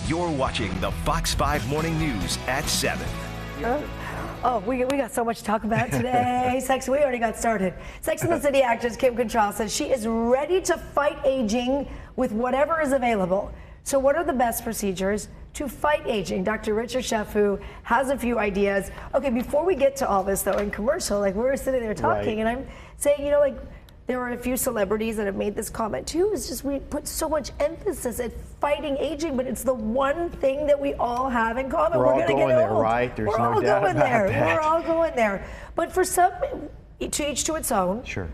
You're watching the Fox 5 Morning News at 7. Oh, we got so much to talk about today. Sex, we already got started. Sex and the City actress Kim Cattrall says she is ready to fight aging with whatever is available. So what are the best procedures to fight aging? Dr. Richard Sheffu has a few ideas. Okay, before we get to all this though, in commercial, like we were sitting there talking and I'm saying, you know, like there are a few celebrities that have made this comment too. It's just we put so much emphasis at fighting aging, but it's the one thing that we all have in common. We're all gonna going get there, old. right? There's We're no all doubt going about there. that. We're all going there. But for some, to each to its own. Sure.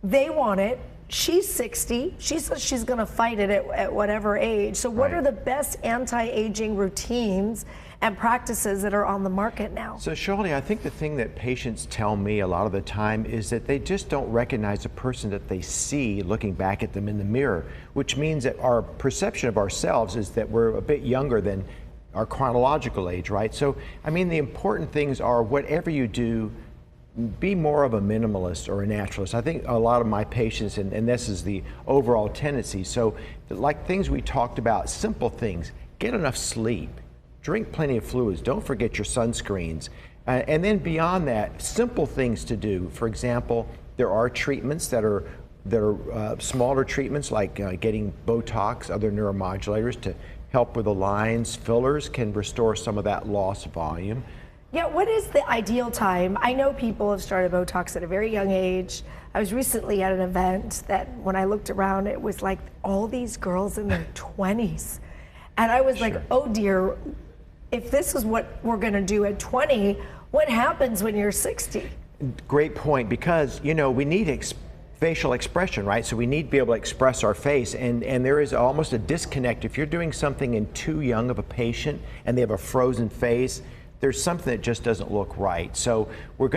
They want it. She's 60. She says she's going to fight it at whatever age. So what are the best anti-aging routines and practices that are on the market now? So Shirley, I think the thing that patients tell me a lot of the time is that they just don't recognize the person that they see looking back at them in the mirror, which means that our perception of ourselves is that we're a bit younger than our chronological age, right? So, I mean, the important things are whatever you do, be more of a minimalist or a naturalist. I think a lot of my patients, and this is the overall tendency, so like things we talked about, simple things, get enough sleep, drink plenty of fluids, don't forget your sunscreens, and then beyond that, simple things to do. For example, there are treatments that are smaller treatments like getting Botox, other neuromodulators to help with the lines. Fillers can restore some of that lost volume. Yeah, what is the ideal time? I know people have started Botox at a very young age. I was recently at an event that when I looked around, it was like all these girls in their 20s. And I was like, oh dear, if this is what we're gonna do at 20, what happens when you're 60? Great point, because you know we need facial expression, right? So we need to be able to express our face, and there is almost a disconnect. If you're doing something in too young of a patient and they have a frozen face, there's something that just doesn't look right. So we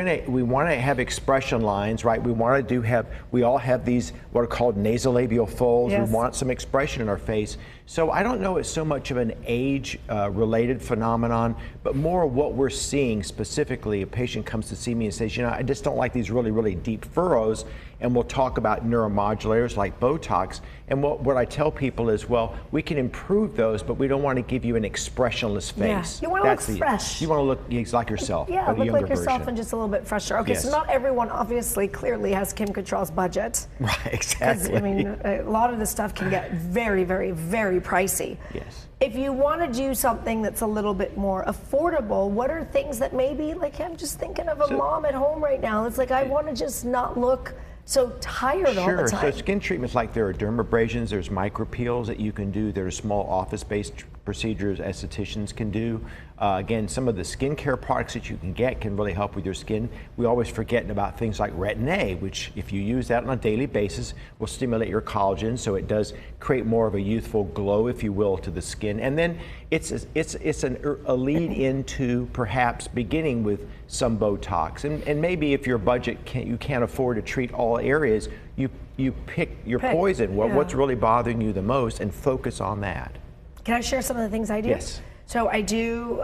want to have expression lines, right? We all have these what are called nasolabial folds. Yes. We want some expression in our face. So I don't know it's so much of an age related phenomenon, but more what we're seeing specifically. A patient comes to see me and says, you know, I just don't like these really, really deep furrows. And we'll talk about neuromodulators like Botox. And what I tell people is, well, we can improve those, but we don't want to give you an expressionless face. Yeah. You want to look fresh. You want to look like yourself. Yeah, look like yourself version. And just a little bit fresher. Okay, Yes. so not everyone obviously clearly has Kim Cattrall's budget. Right, exactly. Because, I mean, a lot of this stuff can get very, very, very pricey. Yes. If you want to do something that's a little bit more affordable, what are things that maybe, like I'm just thinking of a mom at home right now. It's like, I want to just not look so tired all the time. So skin treatments like there are dermabrasions, there's micropeels that you can do. There are small office-based procedures estheticians can do. Again, some of the skincare products that you can get can really help with your skin. We always forget about things like Retin-A, which if you use that on a daily basis will stimulate your collagen, so it does create more of a youthful glow, if you will, to the skin. And then it's a lead into perhaps beginning with some Botox. And maybe if your budget you can't afford to treat all areas, you pick your poison, what's really bothering you the most, and focus on that. Can I share some of the things I do? Yes. So I do,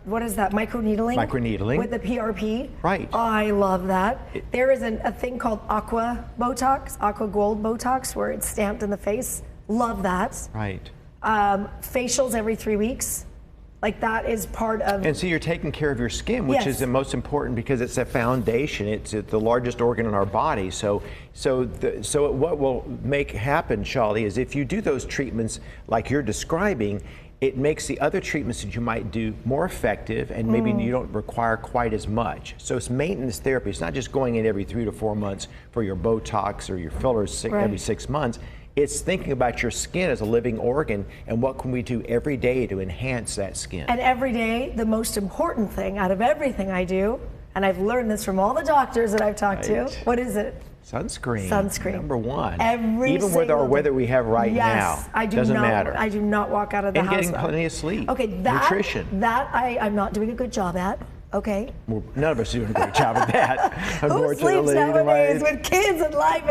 what is that, microneedling? Microneedling. With the PRP. Right. I love that. There is a thing called Aqua Botox, Aqua Gold Botox, where it's stamped in the face. Love that. Right. Facials every 3 weeks. Like that is part of. And so you're taking care of your skin, which is the most important because it's a foundation. It's the largest organ in our body. So what will make happen, Shirley, is if you do those treatments like you're describing, it makes the other treatments that you might do more effective, and maybe you don't require quite as much. So it's maintenance therapy. It's not just going in every 3 to 4 months for your Botox or your fillers every 6 months. It's thinking about your skin as a living organ and what can we do every day to enhance that skin. And every day, the most important thing out of everything I do, and I've learned this from all the doctors that I've talked to, what is it? Sunscreen. Sunscreen. Number one. Even with our weather we have right now. Doesn't matter. I do not walk out of the house. And getting plenty of sleep. Okay, nutrition. That I'm not doing a good job at. Okay. Well, none of us are doing a great job at that. Who sleeps nowadays with kids and life?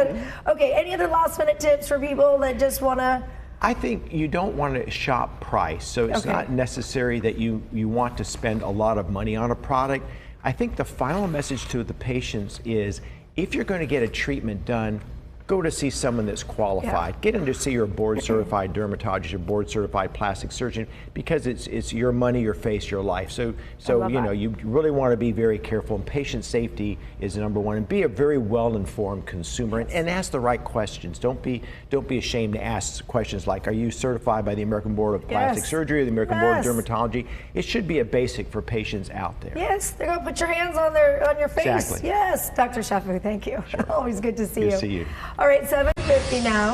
Okay, any other last minute tips for people that just want to? I think you don't want to shop price. So it's not necessary that you want to spend a lot of money on a product. I think the final message to the patients is if you're going to get a treatment done, go to see someone that's qualified. Get in to see your board-certified dermatologist, your board-certified plastic surgeon, because it's your money, your face, your life. So you know, you really want to be very careful, and patient safety is number one. And be a very well-informed consumer, and ask the right questions. Don't be ashamed to ask questions like, are you certified by the American Board of Plastic Surgery or the American Board of Dermatology? It should be a basic for patients out there. Yes, they're going to put your hands on your face. Exactly. Yes, Dr. Shafu, thank you. Sure. Always good to see you. Good to see you. All right, 7:50 now.